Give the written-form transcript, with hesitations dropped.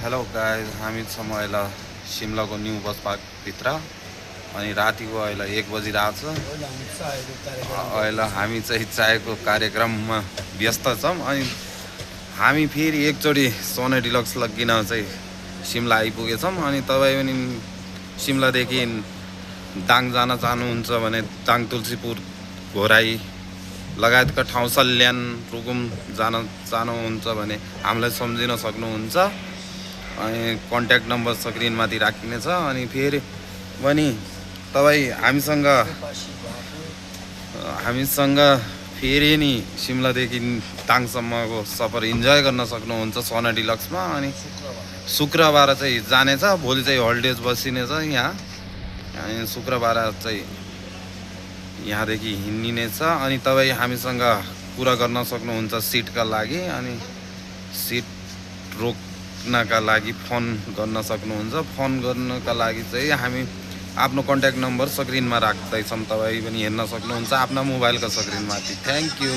Hello guys, हामी छौँ अहिले सिमलाको न्यू बस पार्कभित्र अनि रातिको अहिले 1 बजिरहेको छ। अहिले हामी चाहिँ चायको कार्यक्रममा व्यस्त छौँ अनि हामी फेरि एकचोटि सोने डिलक्स लगिन चाहिँ सिमला आइपुगेछौँ। अनि तपाईँ पनि सिमलादेखि दाङ जान चाहनुहुन्छ भने दाङ तुलसीपुर घोराई लगायतका ठाउँ सल्यान रुकुम जान चाहनुहुन्छ भने हामीलाई सम्झिन सक्नुहुन्छ। अनि कन्ट्याक्ट नम्बर स्क्रिनमाथि राखिनेछ। अनि फेरि पनि तपाईँ हामीसँग फेरि नि सिमलादेखि दाङसम्मको सफर इन्जोय गर्न सक्नुहुन्छ सोना डिलक्समा। अनि शुक्रबार चाहिँ जानेछ, भोलि चाहिँ होल्डेज बसिनेछ यहाँ। अनि शुक्रबार चाहिँ यहाँदेखि हिँड्निनेछ। अनि तपाईँ हामीसँग कुरा गर्न सक्नुहुन्छ सिटका लागि। अनि सिट रोक्नका लागि फोन गर्न सक्नुहुन्छ। फोन गर्नका लागि चाहिँ हामी आफ्नो कन्ट्याक्ट नम्बर स्क्रिनमा राख्दैछौँ, तपाईँ पनि हेर्न सक्नुहुन्छ आफ्ना मोबाइलको स्क्रिनमाथि। Thank you.